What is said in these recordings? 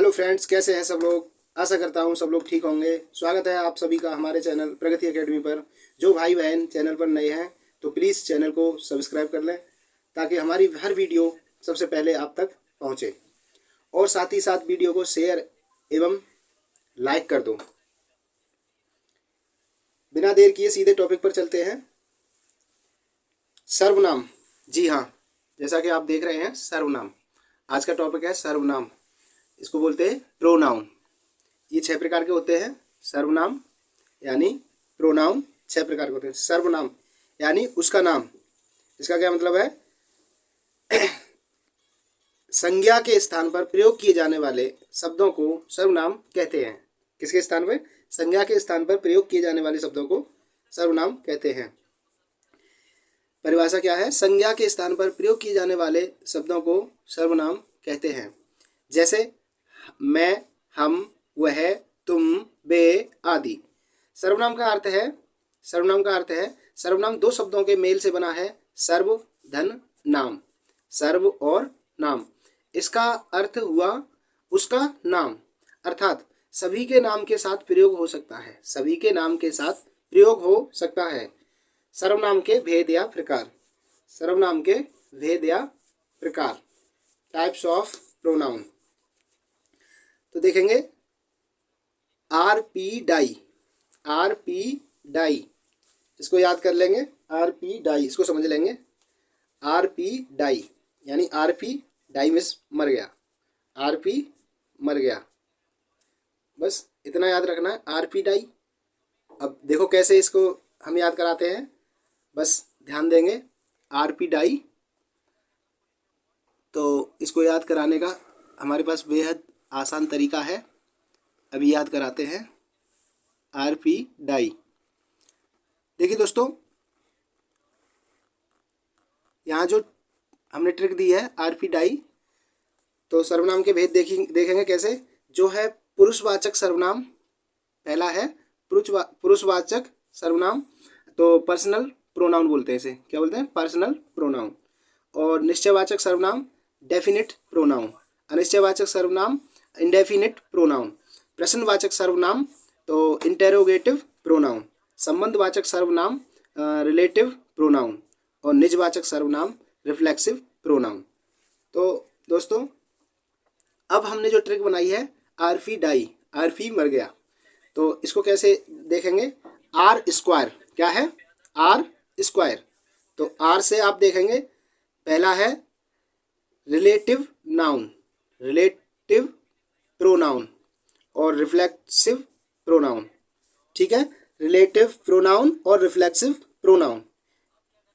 Hello friends, कैसे हैं सब लोग। आशा करता हूं सब लोग ठीक होंगे। स्वागत है आप सभी का हमारे चैनल प्रगति एकेडमी पर। जो भाई बहन चैनल पर नए हैं तो प्लीज़ चैनल को सब्सक्राइब कर लें ताकि हमारी हर वीडियो सबसे पहले आप तक पहुंचे, और साथ ही साथ वीडियो को शेयर एवं लाइक कर दो। बिना देर किए सीधे टॉपिक पर चलते हैं। सर्वनाम। जी हाँ, जैसा कि आप देख रहे हैं सर्वनाम। आज का टॉपिक है सर्वनाम। इसको बोलते हैं प्रोनाउन। ये 6 प्रकार के होते हैं। सर्वनाम यानी प्रोनाउन 6 प्रकार के होते हैं। सर्वनाम यानी उसका नाम। इसका क्या मतलब है? संज्ञा के स्थान पर प्रयोग किए जाने वाले शब्दों को सर्वनाम कहते हैं। किसके स्थान पर? संज्ञा के स्थान पर प्रयोग किए जाने वाले शब्दों को सर्वनाम कहते हैं। परिभाषा क्या है? संज्ञा के स्थान पर प्रयोग किए जाने वाले शब्दों को सर्वनाम कहते हैं। जैसे मैं, हम, वह, तुम, वे आदि। सर्वनाम का अर्थ है सर्वनाम 2 शब्दों के मेल से बना है। सर्व धन नाम। सर्व और नाम, इसका अर्थ हुआ उसका नाम, अर्थात सभी के नाम के साथ प्रयोग हो सकता है। सभी के नाम के साथ प्रयोग हो सकता है। सर्वनाम के भेद या प्रकार। सर्वनाम के भेद या प्रकार, टाइप्स ऑफ प्रोनाउन। तो देखेंगे आरपी डाई। आरपी डाई, इसको याद कर लेंगे। आरपी डाई, इसको समझ लेंगे। आरपी डाई यानी आरपी डाई मीन्स मर गया। आरपी मर गया, बस इतना याद रखना है। RP die. अब देखो कैसे इसको हम याद कराते हैं, बस ध्यान देंगे। आरपी डाई, तो इसको याद कराने का हमारे पास बेहद आसान तरीका है। अभी याद कराते हैं। RP die. देखिए दोस्तों, यहाँ जो हमने ट्रिक दी है आरपी डाई, तो सर्वनाम के भेद देखेंगे कैसे। जो है पुरुषवाचक सर्वनाम, पहला है पुरुषवाचक सर्वनाम, तो पर्सनल प्रोनाउन बोलते हैं इसे। क्या बोलते हैं? Personal pronoun. और निश्चयवाचक सर्वनाम डेफिनिट प्रोनाउन। अनिश्चयवाचक सर्वनाम इंडेफिनिट प्रोनाउन। प्रश्नवाचक सर्वनाम तो इंटेरोगेटिव प्रोनाउन। संबंधवाचक सर्वनाम रिलेटिव प्रोनाउन। और निजवाचक सर्वनाम रिफ्लेक्सिव प्रोनाउन। तो दोस्तों, अब हमने जो ट्रिक बनाई है आरपी डाई, आरपी मर गया, तो इसको कैसे देखेंगे। आर स्क्वायर, क्या है? Are square. तो आर से आप देखेंगे, पहला है रिलेटिव नाउन, रिलेटिव प्रोनाउन और रिफ्लेक्सिव प्रोनाउन। ठीक है, रिलेटिव प्रोनाउन और रिफ्लेक्सिव प्रोनाउन,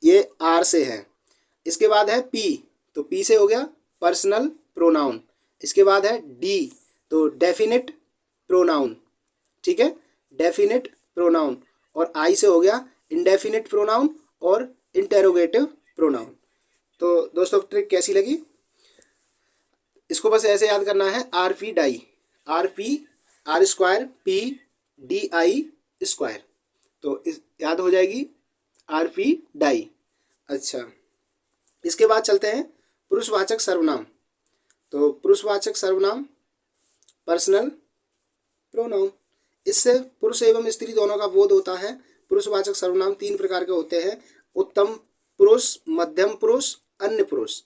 ये आर से है। इसके बाद है पी, तो पी से हो गया पर्सनल प्रोनाउन। इसके बाद है डी, तो डेफिनिट प्रोनाउन। ठीक है, डेफिनिट प्रोनाउन। और आई से हो गया इंडेफिनिट प्रोनाउन और इंटेरोगेटिव प्रोनाउन। तो दोस्तों, ट्रिक कैसी लगी? इसको बस ऐसे याद करना है। RP die, RP R square P D I square, तो इस याद हो जाएगी आरपी डाई। अच्छा, इसके बाद चलते हैं पुरुषवाचक सर्वनाम। तो पुरुषवाचक सर्वनाम पर्सनल प्रोनाउन, इससे पुरुष एवं स्त्री दोनों का बोध होता है। पुरुषवाचक सर्वनाम 3 प्रकार के होते हैं। उत्तम पुरुष, मध्यम पुरुष, अन्य पुरुष।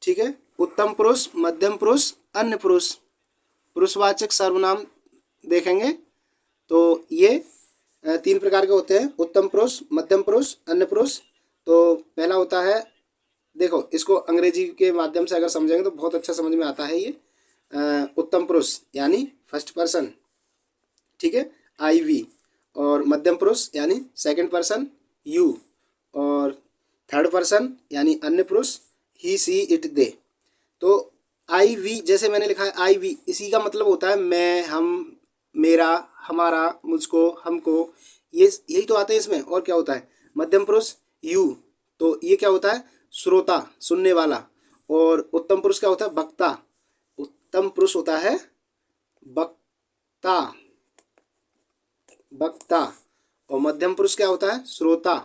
ठीक है, उत्तम पुरुष, मध्यम पुरुष, अन्य पुरुष। पुरुषवाचक सर्वनाम देखेंगे तो ये 3 प्रकार के होते हैं। उत्तम पुरुष, मध्यम पुरुष, अन्य पुरुष। तो पहला होता है, देखो इसको अंग्रेजी के माध्यम से अगर समझेंगे तो बहुत अच्छा समझ में आता है ये। उत्तम पुरुष यानी फर्स्ट पर्सन, ठीक है, आई वी। और मध्यम पुरुष यानी सेकंड पर्सन, यू। और थर्ड पर्सन यानी अन्य पुरुष, ही, सी, इट, दे। तो आई वी, जैसे मैंने लिखा है आई वी, इसी का मतलब होता है मैं, हम, मेरा, हमारा, मुझको, हमको, ये यही तो आते हैं इसमें। और क्या होता है? मध्यम पुरुष यू, तो ये क्या होता है? श्रोता, सुनने वाला। और उत्तम पुरुष क्या होता है? वक्ता। उत्तम पुरुष होता है वक्ता, वक्ता। और मध्यम पुरुष क्या होता है? श्रोता,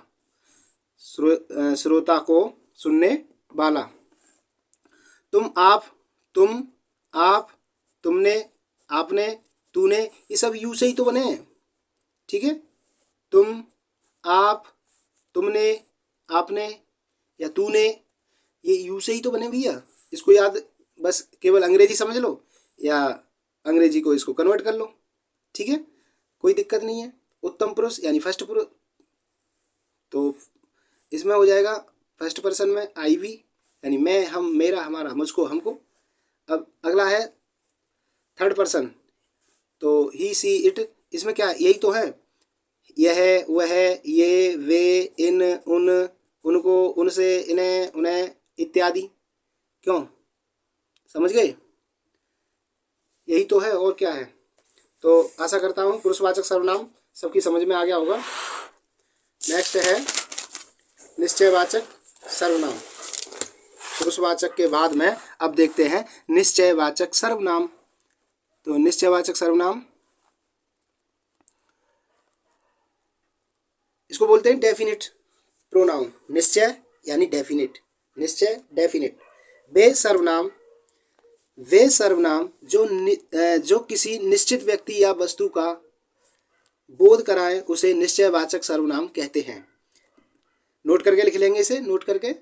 श्रोता को सुनने वाला। तुम, आप, तुमने, आपने, तूने, ये सब यू से ही तो बने हैं। ठीक है, तुम, आप, तुमने, आपने या तूने, ये यू से ही तो बने भैया। इसको याद, बस केवल अंग्रेजी समझ लो या अंग्रेजी को इसको कन्वर्ट कर लो। ठीक है, कोई दिक्कत नहीं है। उत्तम पुरुष यानी फर्स्ट पुरुष, तो इसमें हो जाएगा फर्स्ट पर्सन में आई वी, यानी मैं, हम, मेरा, हमारा, मुझको, हमको। अब अगला है थर्ड पर्सन, तो ही सी इट, इसमें क्या, यही तो है, यह, वह, ये, वे, इन, उन, उनको, उनसे, इन्हें, उन्हें इत्यादि। क्यों, समझ गए? यही तो है, और क्या है। तो आशा करता हूँ पुरुषवाचक सर्वनाम सबकी समझ में आ गया होगा। नेक्स्ट है निश्चयवाचक सर्वनाम। पुरुषवाचक के बाद में अब देखते हैं निश्चयवाचक सर्वनाम। तो निश्चयवाचक सर्वनाम, इसको बोलते हैं डेफिनिट प्रोनाउन। निश्चय यानी डेफिनिट, निश्चय डेफिनिट। वे सर्वनाम, वे सर्वनाम जो किसी निश्चित व्यक्ति या वस्तु का बोध कराएं उसे निश्चयवाचक सर्वनाम कहते हैं। नोट करके लिख लेंगे इसे, नोट करके।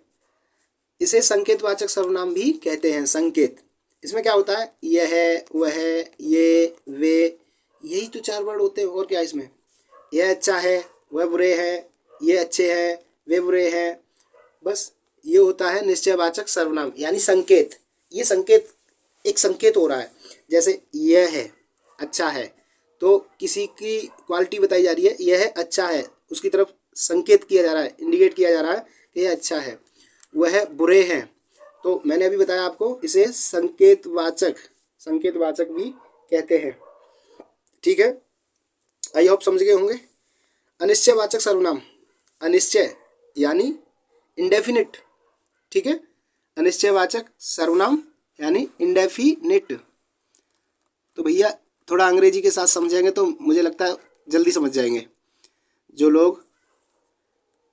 इसे संकेतवाचक सर्वनाम भी कहते हैं। संकेत, इसमें क्या होता है, यह, वह, ये, वे, यही तो चार वर्ड होते हैं, और क्या इसमें। यह अच्छा है, वह बुरे है, ये अच्छे हैं, वे बुरे हैं, बस ये होता है निश्चयवाचक सर्वनाम यानी संकेत। ये संकेत, एक संकेत हो रहा है, जैसे यह है अच्छा है, तो किसी की क्वालिटी बताई जा रही है, यह अच्छा है, उसकी तरफ संकेत किया जा रहा है, इंडिकेट किया जा रहा है कि यह अच्छा है। वह बुरे हैं, तो मैंने अभी बताया आपको, इसे संकेतवाचक, संकेतवाचक भी कहते हैं। ठीक है, आई होप समझ गए होंगे। अनिश्चयवाचक सर्वनाम, अनिश्चय यानी इंडेफिनिट। ठीक है, अनिश्चयवाचक सर्वनाम यानी इंडेफिनिट। तो भैया थोड़ा अंग्रेजी के साथ समझेंगे तो मुझे लगता है जल्दी समझ जाएंगे। जो लोग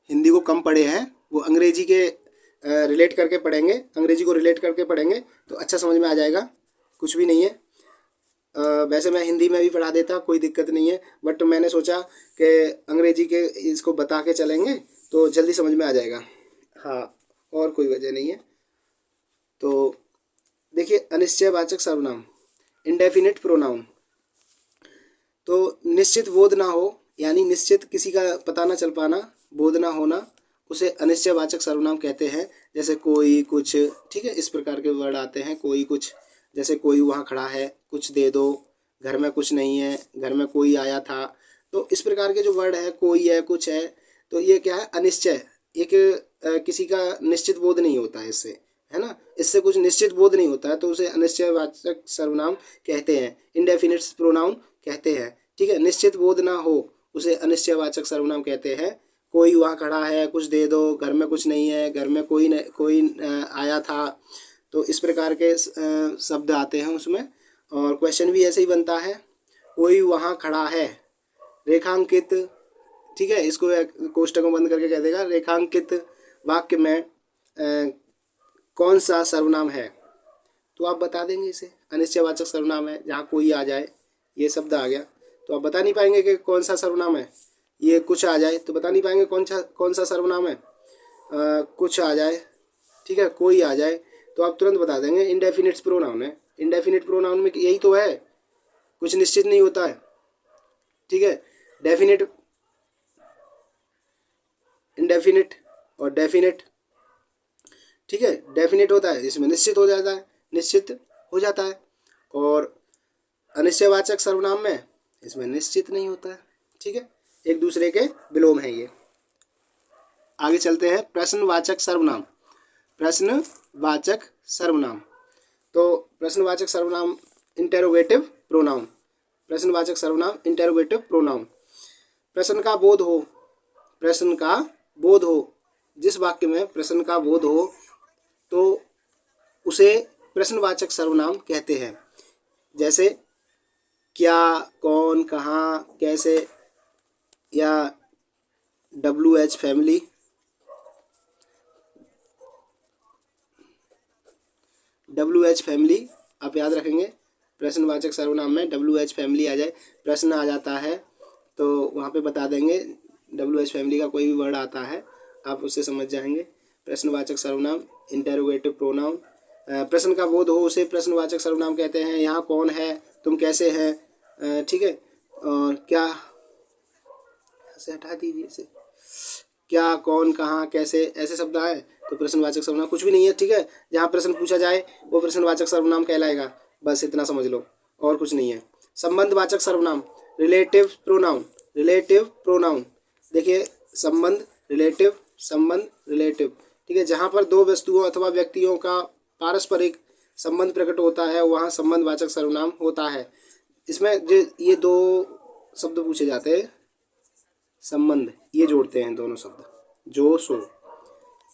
हिंदी को कम पढ़े हैं वो अंग्रेजी के रिलेट करके पढ़ेंगे, अंग्रेजी को रिलेट करके पढ़ेंगे तो अच्छा समझ में आ जाएगा, कुछ भी नहीं है। वैसे मैं हिंदी में भी पढ़ा देता, कोई दिक्कत नहीं है, बट मैंने सोचा कि अंग्रेजी के इसको बता के चलेंगे तो जल्दी समझ में आ जाएगा। हाँ, और कोई वजह नहीं है। तो देखिए, अनिश्चयवाचक सर्वनाम, इंडेफिनिट प्रोनाउन। तो निश्चित बोध ना हो, यानी निश्चित किसी का पता ना चल पाना, बोध ना होना, उसे अनिश्चयवाचक सर्वनाम कहते हैं। जैसे कोई, कुछ, ठीक है, इस प्रकार के वर्ड आते हैं। कोई, कुछ, जैसे कोई वहाँ खड़ा है, कुछ दे दो, घर में कुछ नहीं है, घर में कोई आया था। तो इस प्रकार के जो वर्ड है, कोई है, कुछ है, तो ये क्या है, अनिश्चय, एक किसी का निश्चित बोध नहीं होता है इससे, है ना, इससे कुछ निश्चित बोध नहीं होता है, तो उसे अनिश्चयवाचक सर्वनाम कहते हैं, इंडेफिनिट प्रोनाउन कहते हैं। ठीक है, निश्चित बोध ना हो उसे अनिश्चयवाचक सर्वनाम कहते हैं। कोई वहाँ खड़ा है, कुछ दे दो, घर में कुछ नहीं है, घर में कोई आया था, तो इस प्रकार के शब्द आते हैं उसमें। और क्वेश्चन भी ऐसे ही बनता है, कोई वहाँ खड़ा है, रेखांकित, ठीक है, इसको कोष्टकों बंद करके कह देगा, रेखांकित वाक्य में कौन सा सर्वनाम है, तो आप बता देंगे इसे अनिश्चयवाचक सर्वनाम है। जहाँ कोई आ जाए, ये शब्द आ गया तो आप बता नहीं पाएंगे कि कौन सा सर्वनाम है। ये कुछ आ जाए तो बता नहीं पाएंगे कौन सा सर्वनाम है। कुछ आ जाए, ठीक है, कोई आ जाए तो आप तुरंत बता देंगे इंडेफिनिट प्रोनाउन है। इंडेफिनिट प्रोनाउन में यही तो है, कुछ निश्चित नहीं होता है। ठीक है, डेफिनिट, इंडेफिनिट और डेफिनिट, ठीक है, डेफिनिट होता है, इसमें निश्चित हो जाता है, निश्चित हो जाता है। और अनिश्चयवाचक सर्वनाम में इसमें निश्चित नहीं होता है। ठीक है, एक दूसरे के विलोम है ये। आगे चलते हैं प्रश्नवाचक सर्वनाम। प्रश्नवाचक सर्वनाम, तो प्रश्नवाचक सर्वनाम इंटेरोगेटिव प्रोनाउन। प्रश्नवाचक सर्वनाम इंटेरोगेटिव प्रोनाउन, प्रश्न का बोध हो, प्रश्न का बोध हो, जिस वाक्य में प्रश्न का बोध हो तो उसे प्रश्नवाचक सर्वनाम कहते हैं। जैसे क्या, कौन, कहाँ, कैसे, या WH फैमिली। WH फैमिली आप याद रखेंगे, प्रश्नवाचक सर्वनाम में WH फैमिली आ जाए, प्रश्न आ जाता है तो वहाँ पे बता देंगे। WH फैमिली का कोई भी वर्ड आता है आप उससे समझ जाएंगे। प्रश्नवाचक सर्वनाम, इंटेरोगेटिव प्रोनाउन, प्रश्न का बोध हो उसे प्रश्नवाचक सर्वनाम कहते हैं। यहाँ कौन है, तुम कैसे हैं, ठीक है। और क्या से हटा दीजिए इसे, क्या, कौन, कहाँ, कैसे, ऐसे शब्द आए तो प्रश्नवाचक सर्वनाम कुछ भी नहीं है, ठीक है। जहाँ प्रश्न पूछा जाए वो प्रश्नवाचक सर्वनाम कहलाएगा, बस इतना समझ लो और कुछ नहीं है। संबंधवाचक सर्वनाम, रिलेटिव प्रोनाउन, रिलेटिव प्रोनाउन, देखिए संबंध, रिलेटिव, संबंध, रिलेटिव, ठीक है। जहाँ पर दो वस्तुओं अथवा व्यक्तियों का पारस्परिक संबंध प्रकट होता है वहाँ संबंधवाचक सर्वनाम होता है। इसमें जो ये दो शब्द पूछे जाते हैं, संबंध, ये जोड़ते हैं दोनों शब्द, जो सो,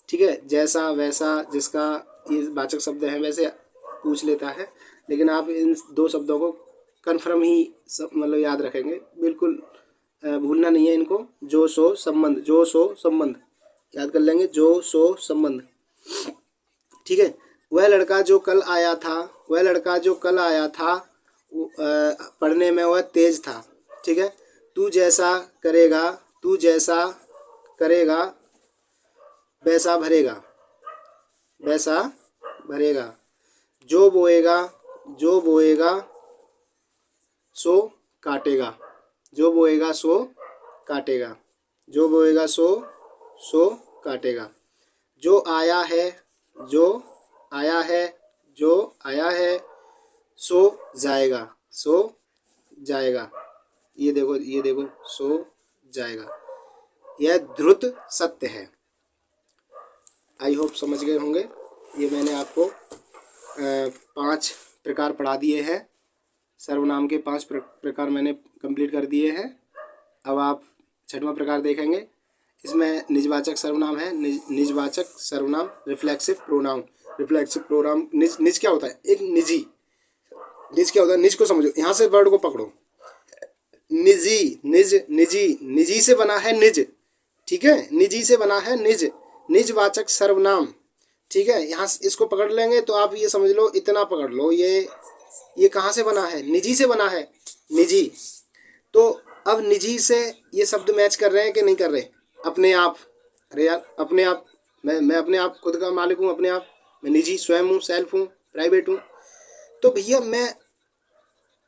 ठीक है। जैसा, वैसा, जिसका, ये वाचक शब्द हैं, वैसे पूछ लेता है, लेकिन आप इन दो शब्दों को कन्फर्म ही मतलब याद रखेंगे, बिल्कुल भूलना नहीं है इनको। जो सो संबंध, जो सो संबंध याद कर लेंगे, जो सो संबंध, ठीक है। वह लड़का जो कल आया था, वह लड़का जो कल आया था पढ़ने में वह तेज था, ठीक है। तू जैसा करेगा, तू जैसा करेगा वैसा भरेगा, वैसा भरेगा। जो बोएगा, जो बोएगा सो काटेगा, जो बोएगा सो काटेगा, जो बोएगा सो काटेगा। जो आया है, जो आया है, जो आया है सो जाएगा, सो जाएगा, ये देखो, ये देखो, सो जाएगा। यह द्रुत सत्य है। आई होप समझ गए होंगे। ये मैंने आपको 5 प्रकार पढ़ा दिए हैं, सर्वनाम के 5 प्रकार मैंने कंप्लीट कर दिए हैं। अब आप 6वां प्रकार देखेंगे। इसमें निजवाचक सर्वनाम है, निजवाचक सर्वनाम, रिफ्लेक्सिव प्रोनाउन। रिफ्लेक्सिव प्रोनाउन, निज क्या होता है, एक निजी, निज क्या होता है, निज को समझो, यहाँ से वर्ड को पकड़ो, निजी, निज, निजी, निजी से बना है निज, ठीक है, निजी से बना है निज, निजवाचक सर्वनाम, ठीक है। यहाँ इसको पकड़ लेंगे तो आप ये समझ लो, इतना पकड़ लो, ये कहाँ से बना है, निजी से बना है, निजी। तो अब निजी से ये शब्द मैच कर रहे हैं कि नहीं कर रहे, अपने आप, अरे यार अपने आप, मैं अपने आप खुद का मालिक हूँ, अपने आप, मैं निजी, स्वयं हूँ, सेल्फ हूँ, प्राइवेट हूँ। तो भैया मैं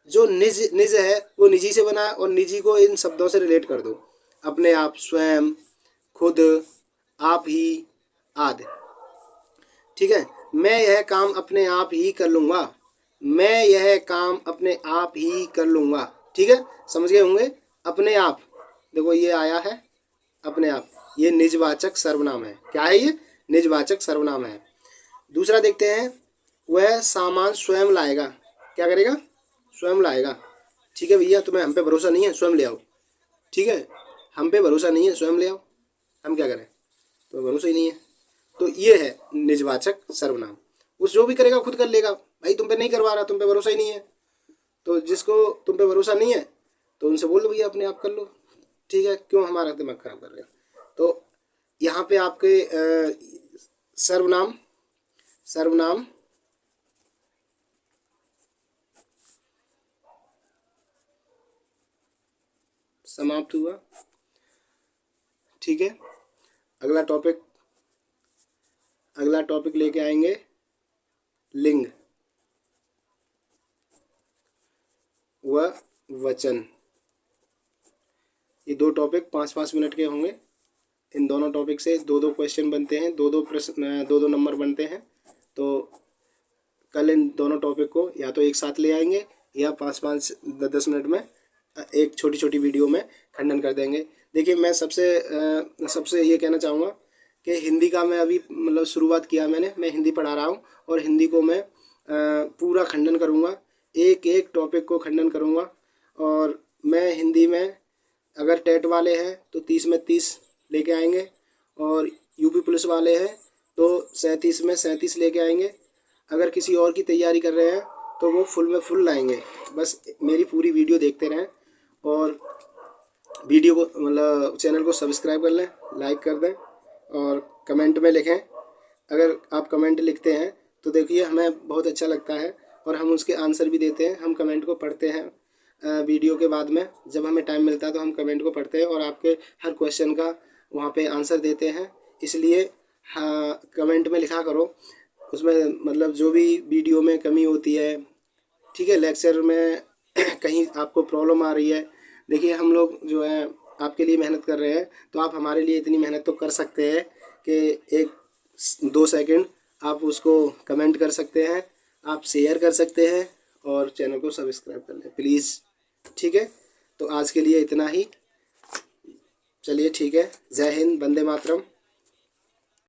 जो निज है वो निजी से बना है, और निजी को इन शब्दों से रिलेट कर दो, अपने आप, स्वयं, खुद, आप ही, आदि, ठीक है। मैं यह काम अपने आप ही कर लूँगा, मैं यह काम अपने आप ही कर लूँगा, ठीक है, समझ गए होंगे। अपने आप, देखो ये आया है अपने आप, ये निजवाचक सर्वनाम है। क्या है ये, निजवाचक सर्वनाम है। दूसरा देखते हैं, वह सामान स्वयं लाएगा, क्या करेगा, स्वयं लाएगा, ठीक है भैया, तुम्हें हम पे भरोसा नहीं है, स्वयं ले आओ, ठीक है, हम पे भरोसा नहीं है, स्वयं ले आओ, हम क्या करें, तो भरोसा ही नहीं है। तो ये है निजवाचक सर्वनाम। उस जो भी करेगा खुद कर लेगा, भाई तुम पे नहीं करवा रहा, तुम पे भरोसा ही नहीं है, तो जिसको तुम पे भरोसा नहीं है तो उनसे बोल दो भैया अपने आप कर लो, ठीक है, क्यों हमारा दिमाग खराब कर रहे हो। तो यहाँ पे आपके सर्वनाम, सर्वनाम समाप्त हुआ, ठीक है। अगला टॉपिक लेके आएंगे लिंग व वचन। ये 2 टॉपिक 5-5 मिनट के होंगे। इन दोनों टॉपिक से 2-2 क्वेश्चन बनते हैं, 2-2 प्रश्न, 2-2 नंबर बनते हैं। तो कल इन दोनों टॉपिक को या तो एक साथ ले आएंगे या 5-5 10 मिनट में एक छोटी छोटी वीडियो में खंडन कर देंगे। देखिए मैं सबसे ये कहना चाहूँगा कि हिंदी का मैं अभी मतलब शुरुआत किया मैंने, मैं हिंदी पढ़ा रहा हूँ और हिंदी को मैं पूरा खंडन करूँगा, एक एक टॉपिक को खंडन करूँगा। और मैं हिंदी में अगर टेट वाले हैं तो 30 में 30 लेके आएंगे, और यूपी पुलिस वाले हैं तो 37 में 37 लेके आएंगे। अगर किसी और की तैयारी कर रहे हैं तो वो फुल में फुल लाएंगे। बस मेरी पूरी वीडियो देखते रहें और वीडियो को मतलब चैनल को सब्सक्राइब कर लें, लाइक कर दें और कमेंट में लिखें। अगर आप कमेंट लिखते हैं तो देखिए हमें बहुत अच्छा लगता है और हम उसके आंसर भी देते हैं। हम कमेंट को पढ़ते हैं वीडियो के बाद में, जब हमें टाइम मिलता है तो हम कमेंट को पढ़ते हैं और आपके हर क्वेश्चन का वहाँ पे आंसर देते हैं। इसलिए हाँ, कमेंट में लिखा करो, उसमें मतलब जो भी वीडियो में कमी होती है, ठीक है, लेक्चर में कहीं आपको प्रॉब्लम आ रही है। देखिए हम लोग जो है आपके लिए मेहनत कर रहे हैं, तो आप हमारे लिए इतनी मेहनत तो कर सकते हैं कि 1-2 सेकंड आप उसको कमेंट कर सकते हैं, आप शेयर कर सकते हैं और चैनल को सब्सक्राइब कर लें प्लीज़। ठीक है, तो आज के लिए इतना ही। चलिए ठीक है, जय हिंद, वंदे मातरम।